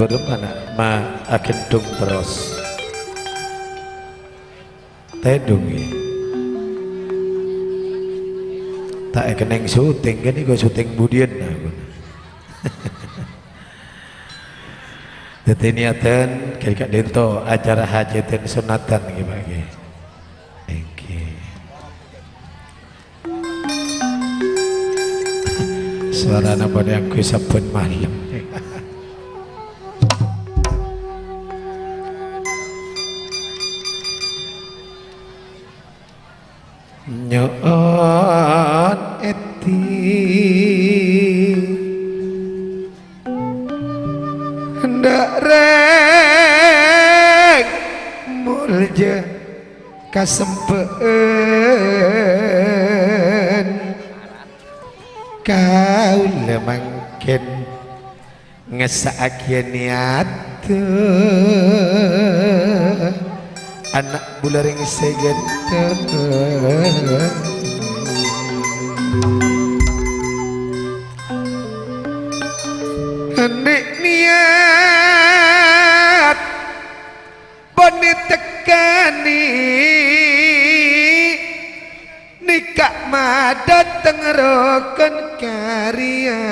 beremana ma akan dung terus tedung ya tak keneng syuting kan ini syuting budian aku jadi niatan kira-kira dento acara hajatan sunatan gitu suara apa yang ku sabun malam nyon eti hendak rek mulja kasempeun kau lemangken ngesaakian niat anak bularing segenten nek niat bone tekani nikah madat tengerokan karya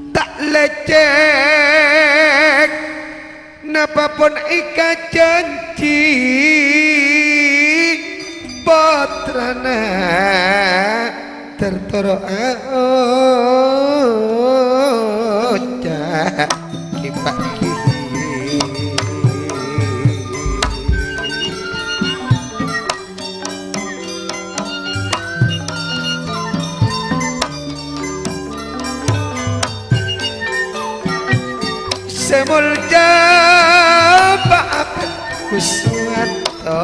tak lecek napapun ika janji potrana tertoro aoca kipaki semulja baap kuswato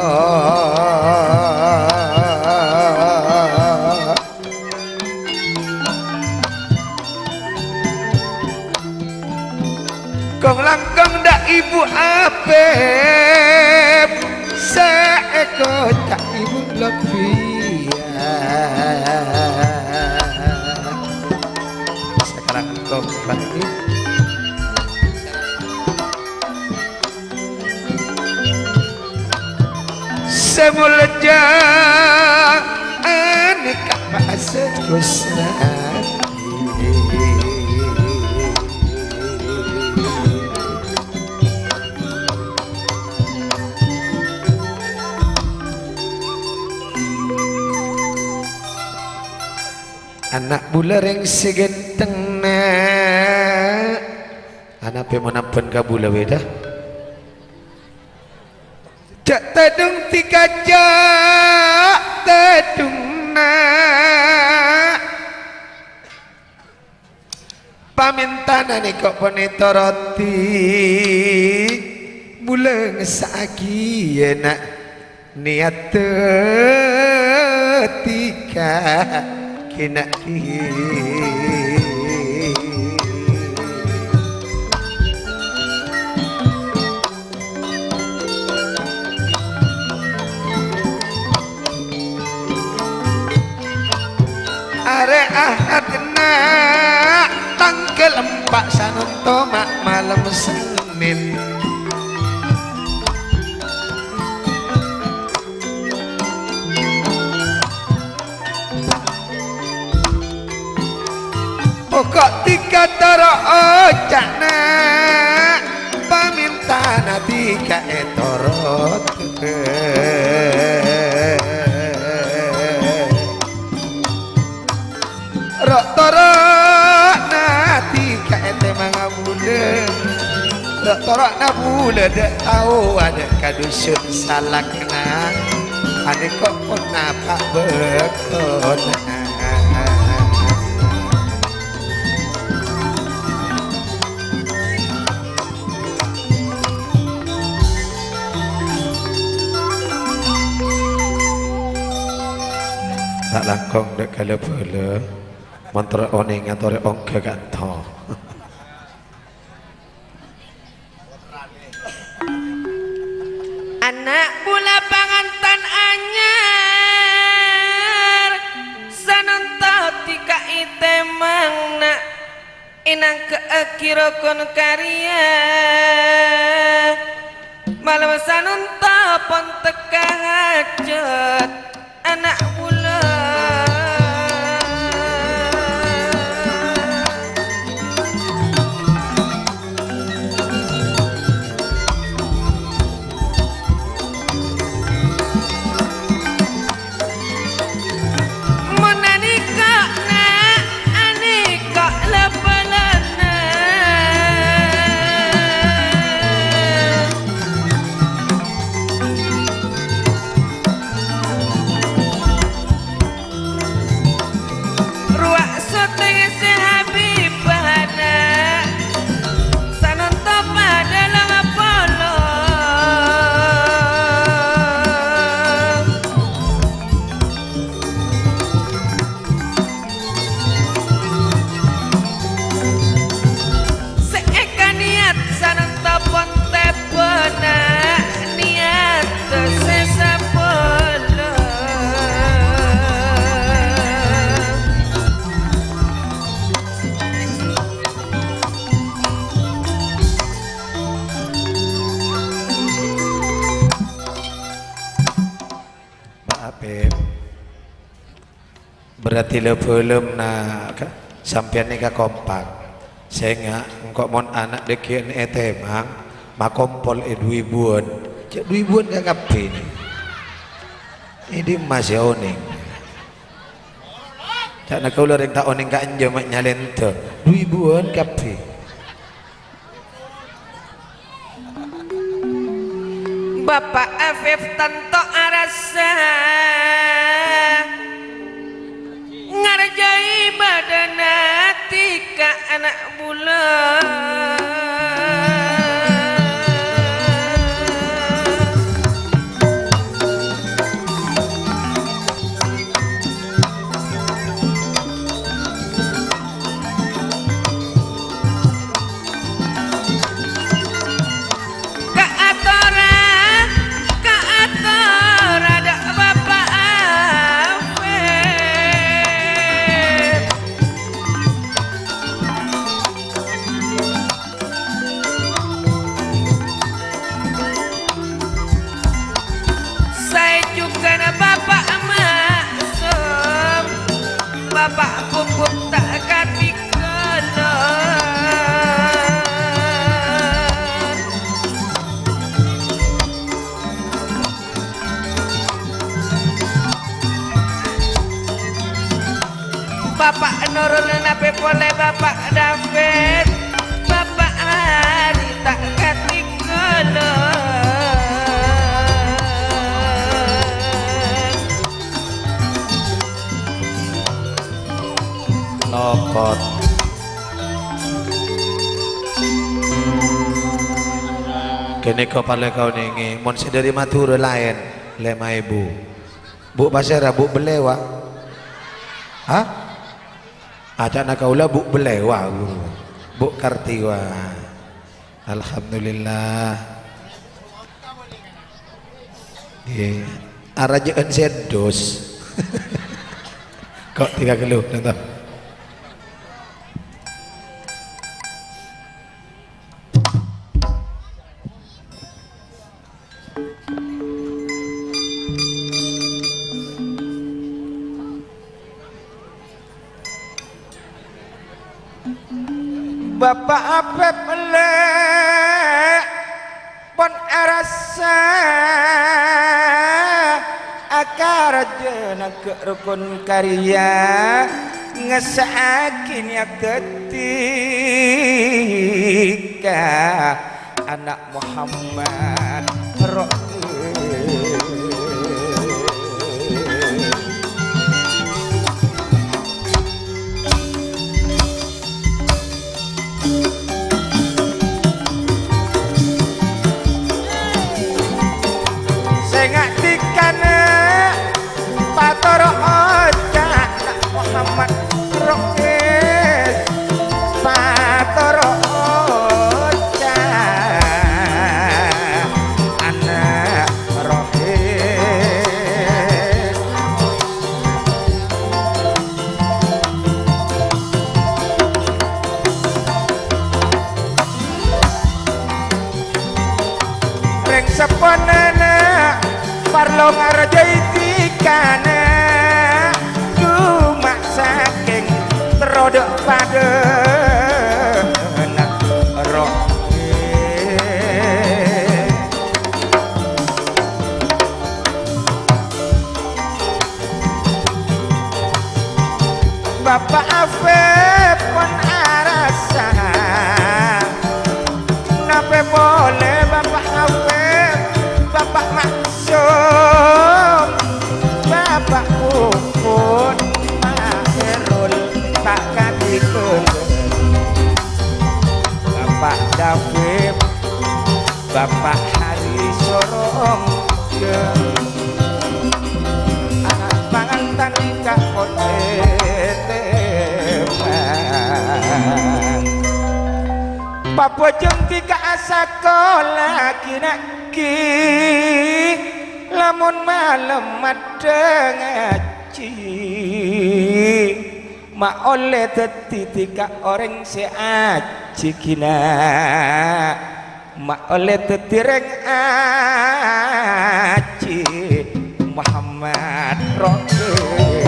kong langkong dak ibu apep seeko cak ibu Lotfia sekarang kong balik semulja anika pasat kusnati anak bulareng segenteng na anak pemenapun kabula weda cak tadung tika cak tadung na pamintana ni kok ponitoroti bulang saaki enak niat tika kena are ahadna tanggal 4 sanunto malam Senin pokok tiga taro ojana pamintana tiga etorot rok toro nati ka ente mangabule rok toro na bule dek tau ada kadusun salakna ane kok pun napa bekona tak langkong dek kalau boleh mantra oning atau ong keganto anak pula pangantan anyar sanonto tika item kirokon karya malam sanunta pon teka hajat anak bulan berarti lebelum nak sampean ni kompak sehingga engkau mon anak dekian temang makompol dui buan cak dui buan gak kape ni ini masih oning cak nak kau loreng tak oning kak anjo mak nyalen tu dui buan kape Bapak Afif tanto arasa ngarjai badan tika anak bulan Bapak Nurul nape boleh Bapak David Bapak Hari tak ketinggalan lokot kini kau pale kau ningi mon dari matur lain lema ibu bu pasera bu belewa hah acak nak kaulah bu belewa bu kartiwa alhamdulillah ye arajaan sedos kok 3 kilo nonton Bapak Apep melek pon arasa akar jena ke rukun karya ngesakin ya ketika anak Muhammad Patoro oja Muhammad Rokes Patoro oja anak seponana parlo ngarjaitikana cuma saking terodok pada roh Bapak Afif pun arasa nape boleh Bapak Afif Bapak Maksum Bapak Pupun Mahirul tak kadikun Bapak David Bapak Hari Sorong anak pangantan nikah Papa jengki ka sekolah kinaki lamun malam ada ngaji mak oleh tetika orang seaji kina mak oleh tetireng aji Muhammad Roke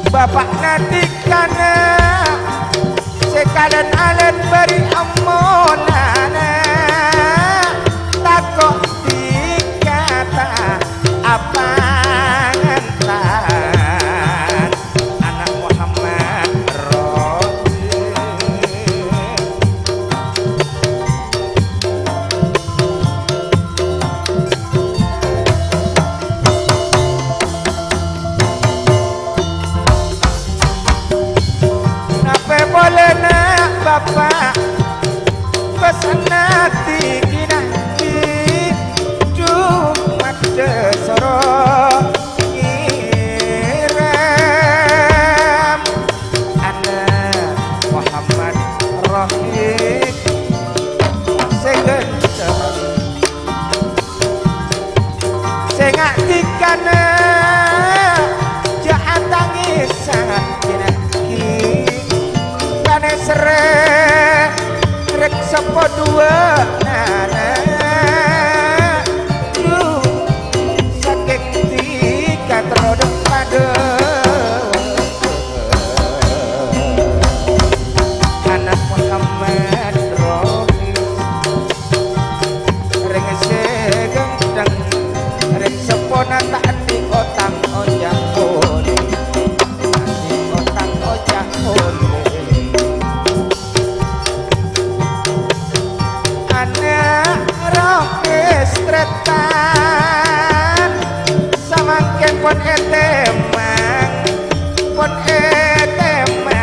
Bapak natikana sekalian alen beri amonana takok dikata apa ngantan anak Muhammad Roji boleh nak Bapak pesan nanti kinaki cuma desoro ngiram anak Muhammad Rohik segentar sengak dikana jahat tangisan kinaki sere rek sopo dua nana lu saking tiga terodok pada anak Muhammad Rohis rek segendang rek sopo nata di otang ojak poli di otang ojak poli Tretan samangken pon etemang pon etemang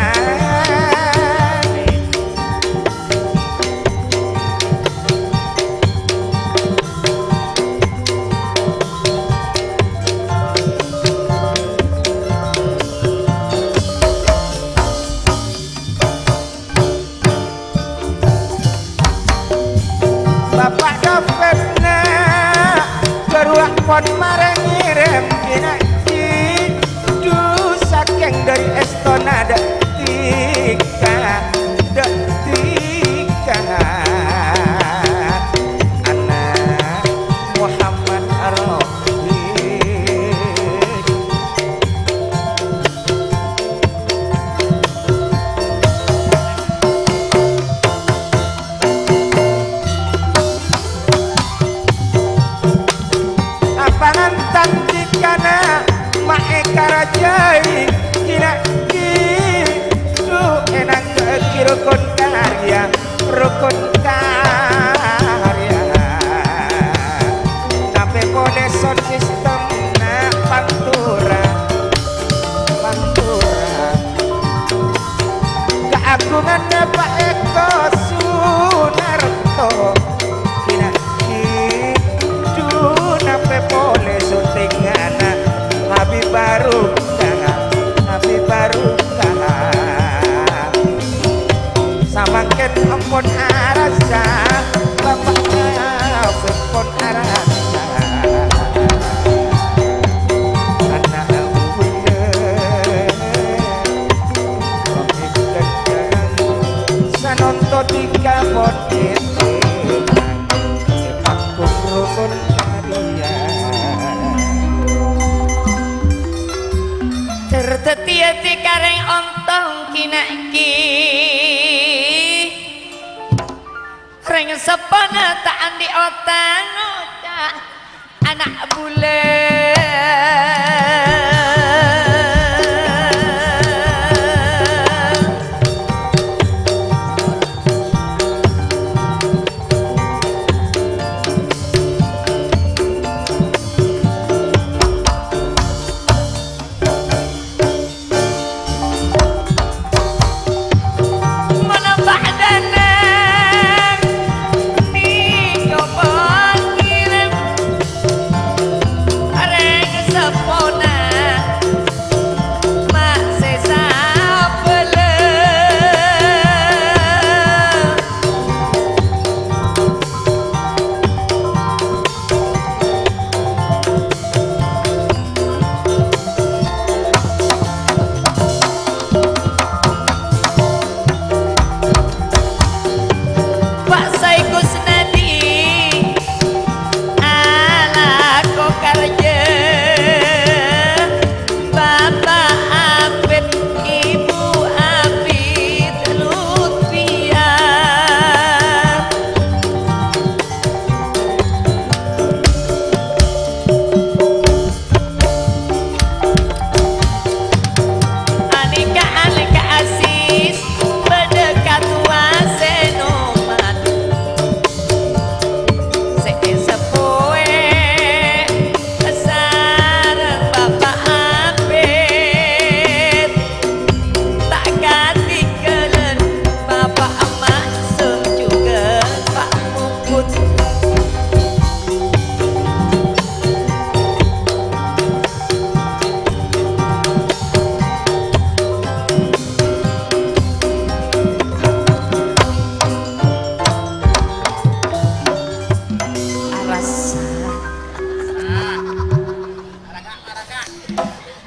Bapak David pon marang ngirim kinaki du saking dari Estona detika anak Muhammad Rohik pangantan dikana maeka rajai kinaki su enang ke rukun karya tapi boleh sound system na pantura keagungannya Pak Eko Sunarto nape boleh syutingan Habib Barukah samangken ampun arasa Bapak nonton di kabon itu aku rukun karya tertetiati kareng ontong kinaki reng sepana tak andi otang otak anak bule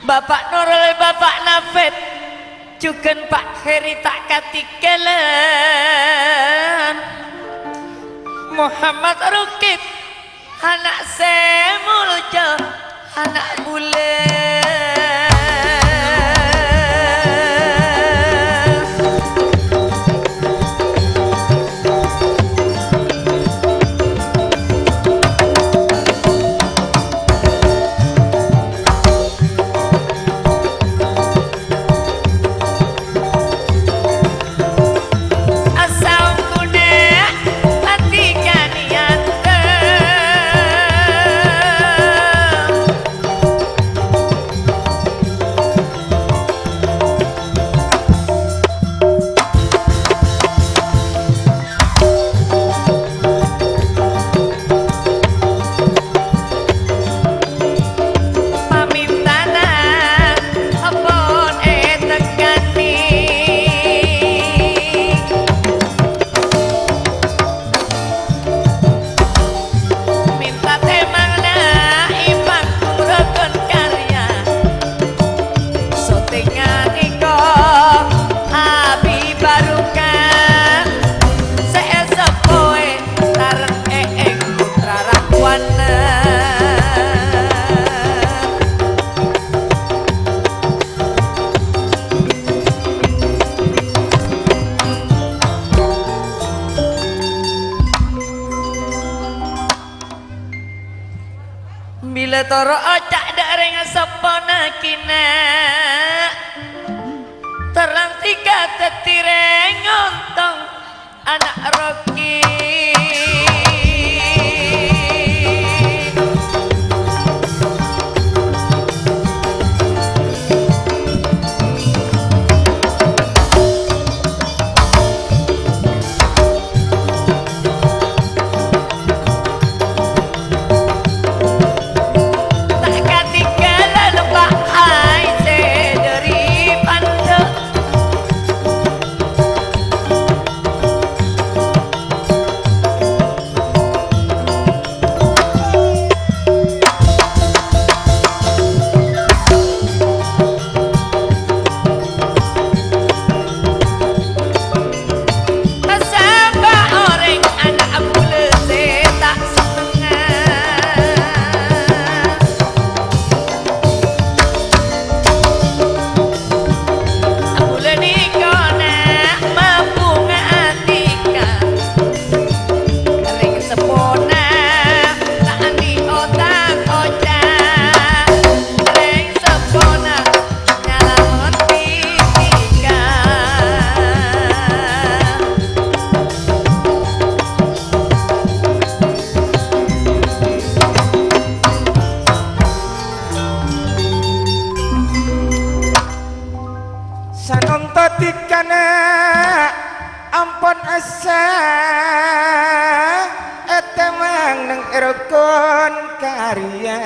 Bapak Nurul, Bapak Nafid, juga Pak Heri tak katikelen. Muhammad Rukit, anak Semuljo, anak bule. Bila toro ocak dareng sepona kina terang tiga tetireng ngontong anak Rocky. ampun asa etemang nang erokon karya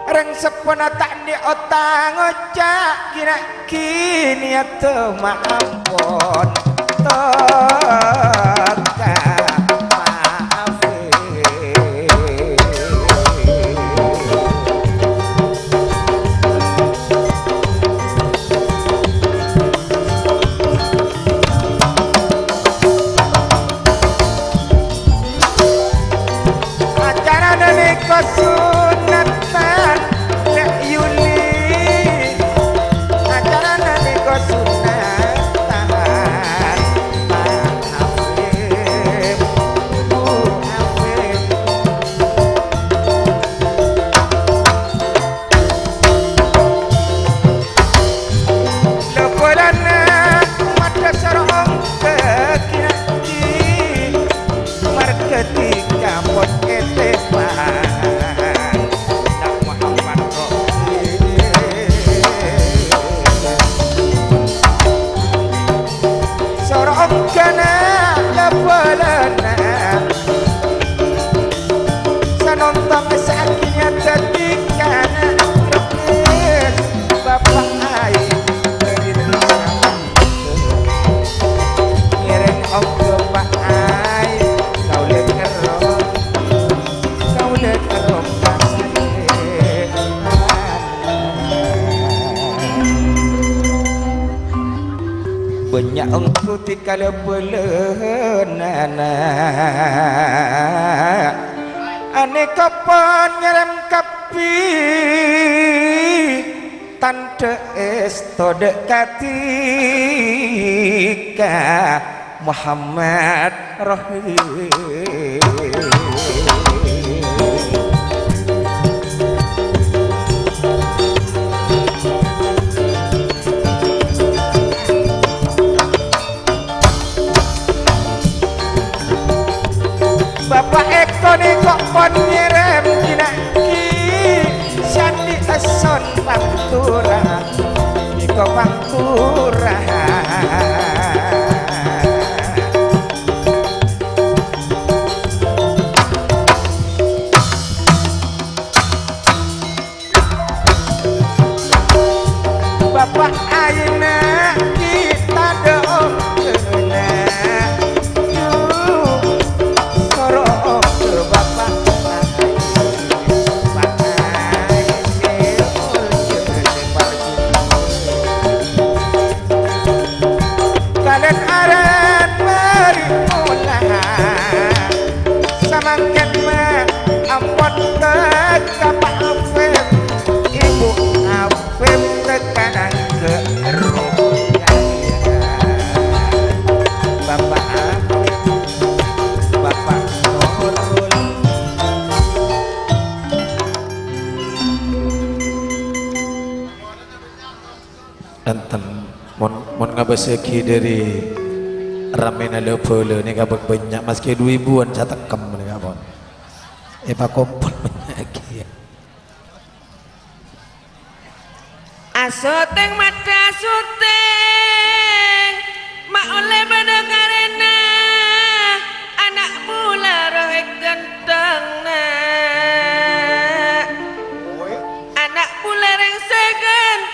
reng sepona tak di otang ocak kira kini atau maampun toka sunatan Nek Yuli acara nane ko sunatan Pak Hafib Bu Hafib lepolana mata sarong kekiraki marketika pot etepan kana lepolana sanontong sakitnya tetikana repes bapak ai ngiring om ke pak ai kau lekerom banyak engkau tikala belenana ane kapan ngerem kapi tante esto dekatika Muhammad Rahim Bapak Eko nih kok pon nyerem kinaki Sandi eson pantura Niko pantura Bapak Aina kita doong kalian aran beri mulaha samangken mah ampun ke Bapak Hafib Ibu Hafib tekanan ke Rupiah Bapak Hafib Bapak Nurul enten mon ngabaseki dari ramena lepole ni kabak banyak maski 2000-an catekem ni kabon pak kompol banyak asoteng mata suteng mak oleh pada karena anak mula rohek ganteng anak mula reng seganteng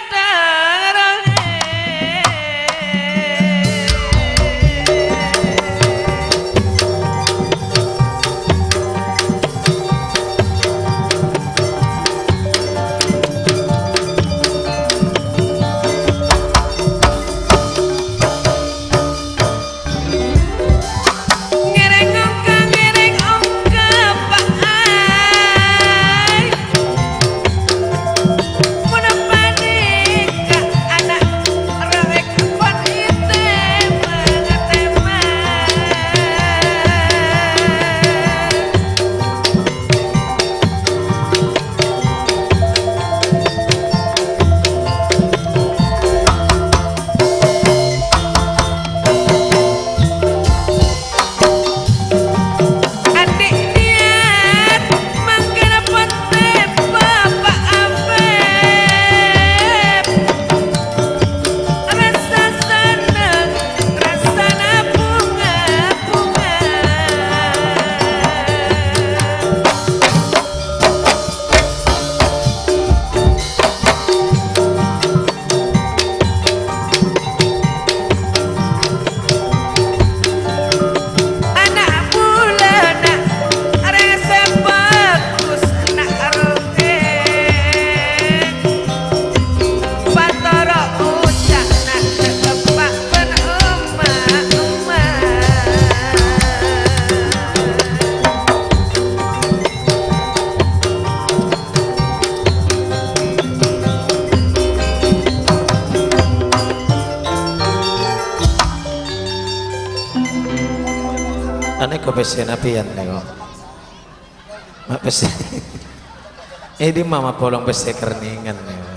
Ane ko pesen apian nego. Mak pesen. Di mama polong pesen kerningan nego.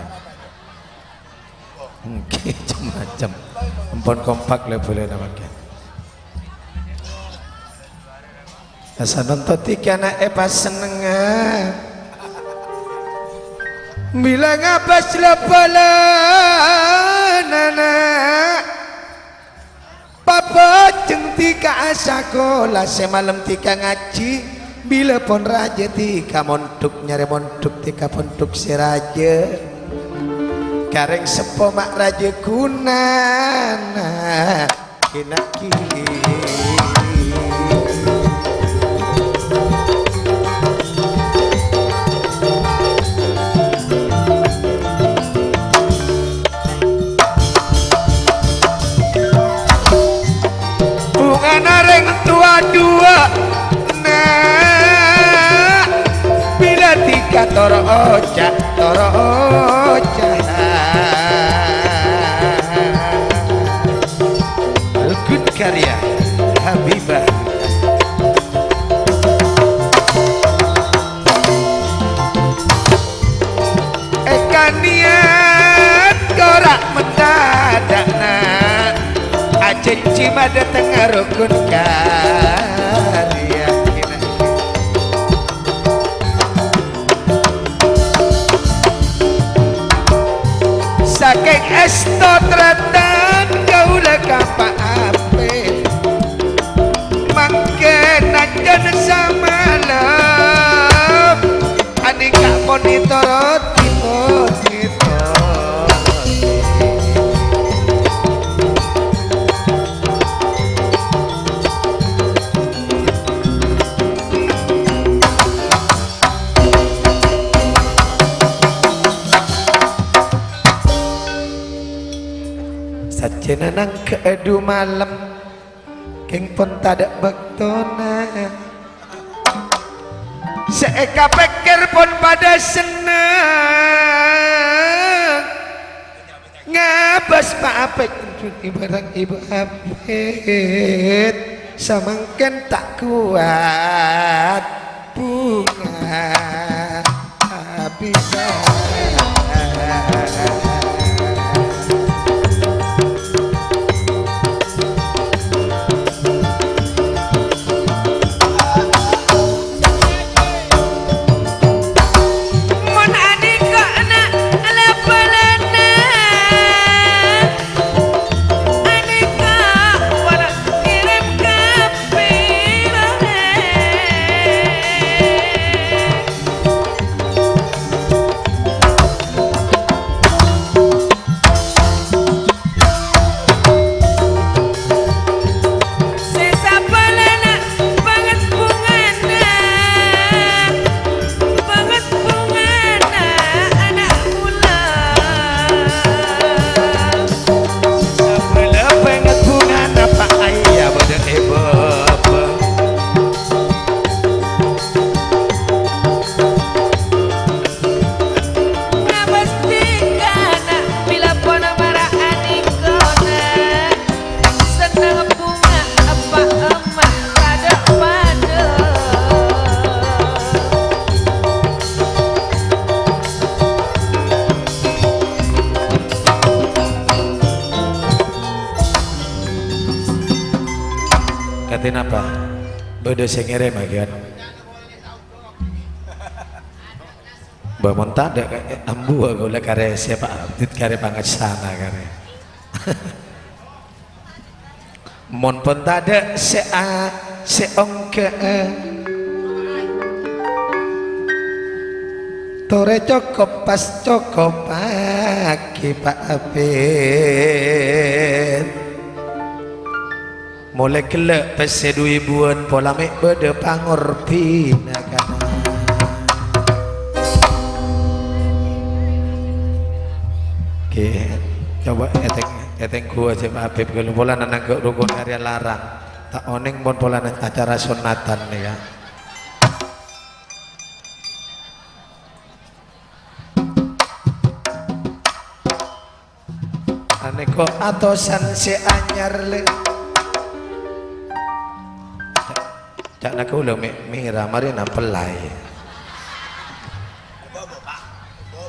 Oke, macam-macam. Empon kompak le boleh namakan. Asa nonton tiga anak pas seneng. Bilang apa selapalan anak. Papa jeng tika sekolah semalam tika ngaji bila pon raja tika montuk nyari montuk tika pontuk si raja kareng sepo mak raja kunana kina kini nareng tua dua nah bila tiga toro oca Algun karya Habibah ekanian korak mendadak nah Ajenci pada tengah rukun karya saking esto teratan gaula kapa ape mangke najan samalam anika monitor timur sajena nang keedu malam keng pun tadak bektona seeka pikir pun pada senang ngabas pak apik ibarang ibu apit samangken tak kuat bunga bisa katin apa? Beda sengere magian. Bamon tada ambu aku lah kare siapa abdit kare pangat sana kare. Mon pun tada seongke tore cokop pas cokop pagi pak abid. Mulai kelak pese 2000-an pola mek bede pangor pinakana. Oke, coba eteng gua aja Pak Habib kalau pola nang ke rukun karya larang. Tak oneng pun pola nang acara sunatan nih ya. Aneko atosan si anyar le. cak nak ulo mira mari nampelai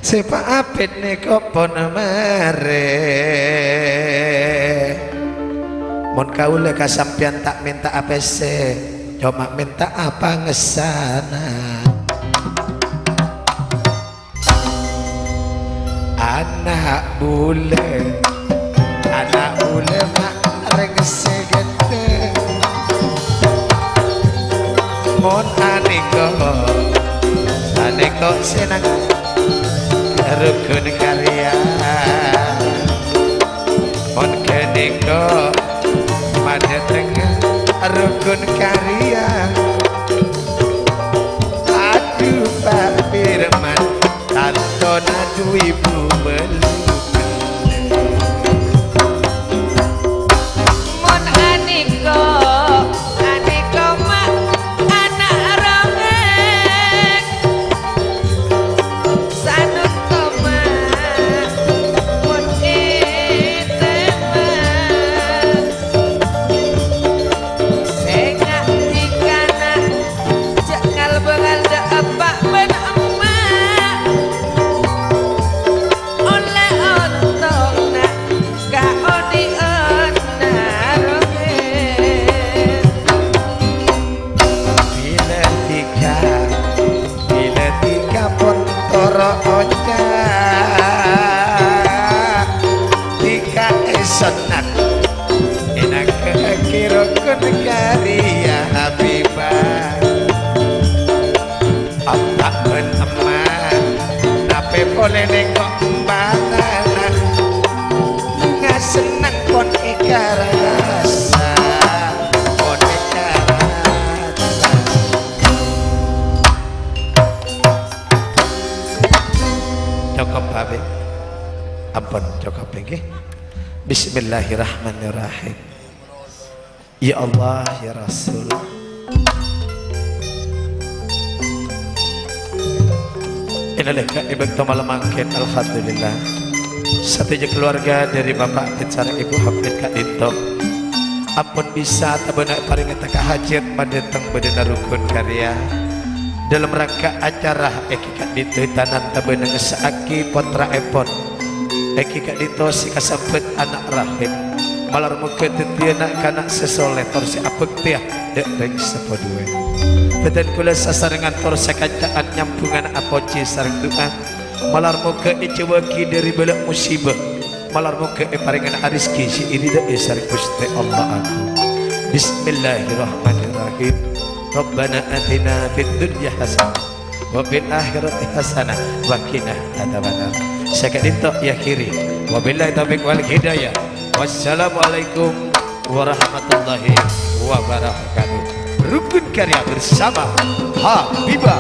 sepa apit ne kopon mare mon kaula kasampian tak minta APC cuma minta apa ngesana anak bule mak rengse gede mon aniko senang rukun karya mon keniko pada tengah rukun karya aduh Pak Firman tanto nadu ibu melukan mon aniko mak anak rongek sanut toma mon itema sengak dikana jakal bengal da apa ben emak oleh ontong nak ka odi bila tiga pontoro oca tiga esonak enak kira karya Habibah otak ben emak nape boleh nengok mbakana nggak senang kon ikarasa kon ikarasa cukup Habib ampun cukup lagi Bismillahirrahmanirrahim ya Allah ya Rasul inilah ibadah malam mangkin alhamdulillah satu keluarga dari Bapak Bicara Ibu Hafid Kak Dito ampun bisa tabenak paring taka hajat madeteng bedena rukun karya dalam rangka acara Eki Kak Dito tanan tabenak saaki potra epon Eki Kak Dito si kasambet anak rahim malar muka tetiana kanak sesoleh torsi apek tiah dek reng sepodue dan kula sasarengan torsi kacaan nyambungan apoci sareng doa malar muka icewaki dari belak musibah malar muka paringan ariski si iri da sareng Gusti Allah aku Bismillahirrahmanirrahim Rabbana atina fid dunya hasanah wa fil akhirati hasanah wa qina adzabannar sakadito ya kiri wabillahi taufiq wal hidayah wassalamualaikum warahmatullahi wabarakatuh rukun karya bersama Habibah